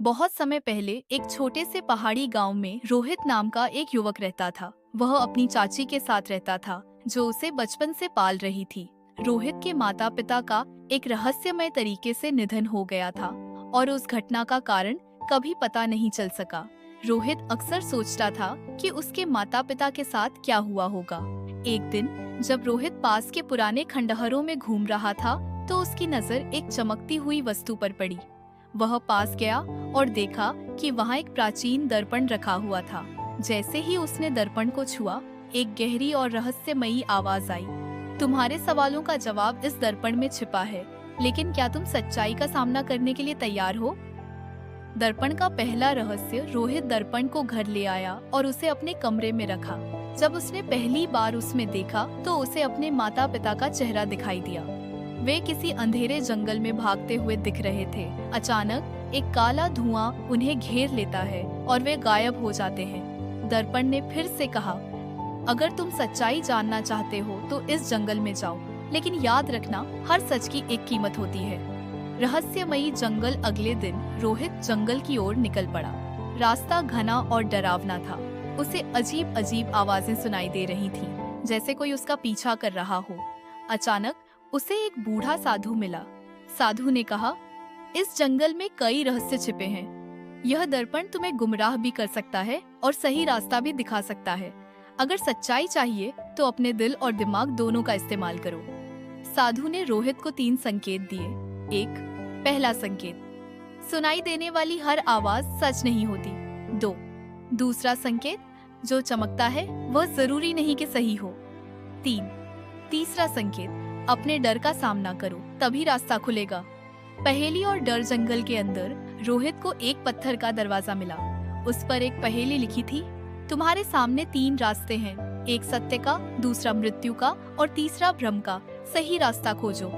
बहुत समय पहले एक छोटे से पहाड़ी गांव में रोहित नाम का एक युवक रहता था। वह अपनी चाची के साथ रहता था, जो उसे बचपन से पाल रही थी। रोहित के माता पिता का एक रहस्यमय तरीके से निधन हो गया था और उस घटना का कारण कभी पता नहीं चल सका। रोहित अक्सर सोचता था कि उसके माता पिता के साथ क्या हुआ होगा। एक दिन जब रोहित पास के पुराने खंडहरों में घूम रहा था, तो उसकी नजर एक चमकती हुई वस्तु पर पड़ी। वह पास गया और देखा कि वहाँ एक प्राचीन दर्पण रखा हुआ था। जैसे ही उसने दर्पण को छुआ, एक गहरी और रहस्यमयी आवाज आई, तुम्हारे सवालों का जवाब इस दर्पण में छिपा है, लेकिन क्या तुम सच्चाई का सामना करने के लिए तैयार हो? दर्पण का पहला रहस्य। रोहित दर्पण को घर ले आया और उसे अपने कमरे में रखा। जब उसने पहली बार उसमें देखा, तो उसे अपने माता पिता का चेहरा दिखाई दिया। वे किसी अंधेरे जंगल में भागते हुए दिख रहे थे। अचानक एक काला धुआं उन्हें घेर लेता है और वे गायब हो जाते हैं। दर्पण ने फिर से कहा, अगर तुम सच्चाई जानना चाहते हो तो इस जंगल में जाओ, लेकिन याद रखना, हर सच की एक कीमत होती है। रहस्यमयी जंगल। अगले दिन रोहित जंगल की ओर निकल पड़ा। रास्ता घना और डरावना था। उसे अजीब अजीब आवाजें सुनाई दे रही थी, जैसे कोई उसका पीछा कर रहा हो। अचानक उसे एक बूढ़ा साधु मिला। साधु ने कहा, इस जंगल में कई रहस्य छिपे हैं। यह दर्पण तुम्हें गुमराह भी कर सकता है और सही रास्ता भी दिखा सकता है। अगर सच्चाई चाहिए तो अपने दिल और दिमाग दोनों का इस्तेमाल करो। साधु ने रोहित को 3 संकेत दिए। 1. पहला संकेत, सुनाई देने वाली हर आवाज सच नहीं होती। 2. दूसरा संकेत, जो चमकता है वह जरूरी नहीं कि सही हो। 3. तीसरा संकेत, अपने डर का सामना करो, तभी रास्ता खुलेगा। पहेली और डर। जंगल के अंदर रोहित को एक पत्थर का दरवाजा मिला। उस पर एक पहेली लिखी थी, तुम्हारे सामने 3 रास्ते हैं, एक सत्य का, दूसरा मृत्यु का और तीसरा भ्रम का। सही रास्ता खोजो।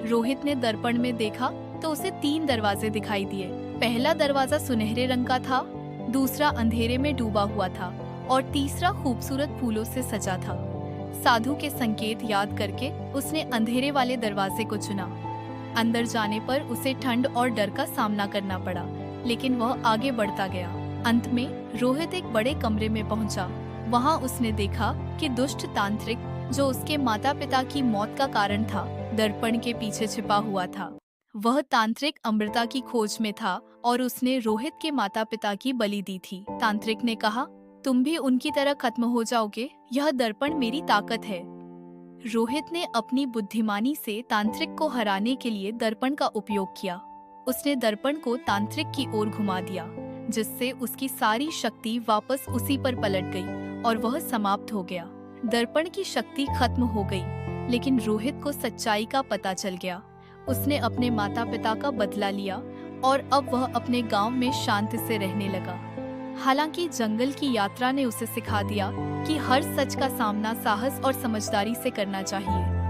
रोहित ने दर्पण में देखा तो उसे 3 दरवाजे दिखाई दिए। पहला दरवाजा सुनहरे रंग का था, दूसरा अंधेरे में डूबा हुआ था और तीसरा खूबसूरत फूलों से सजा था। साधु के संकेत याद करके उसने अंधेरे वाले दरवाजे को चुना। अंदर जाने पर उसे ठंड और डर का सामना करना पड़ा, लेकिन वह आगे बढ़ता गया। अंत में रोहित एक बड़े कमरे में पहुंचा। वहां उसने देखा कि दुष्ट तांत्रिक, जो उसके माता पिता की मौत का कारण था, दर्पण के पीछे छिपा हुआ था। वह तांत्रिक अमृता की खोज में था और उसने रोहित के माता पिता की बलि दी थी। तांत्रिक ने कहा, तुम भी उनकी तरह खत्म हो जाओगे, यह दर्पण मेरी ताकत है। रोहित ने अपनी बुद्धिमानी से तांत्रिक को हराने के लिए दर्पण का उपयोग किया। उसने दर्पण को तांत्रिक की ओर घुमा दिया, जिससे उसकी सारी शक्ति वापस उसी पर पलट गई और वह समाप्त हो गया। दर्पण की शक्ति खत्म हो गई, लेकिन रोहित को सच्चाई का पता चल गया। उसने अपने माता पिता का बदला लिया और अब वह अपने गांव में शांति से रहने लगा। हालांकि जंगल की यात्रा ने उसे सिखा दिया कि हर सच का सामना साहस और समझदारी से करना चाहिए।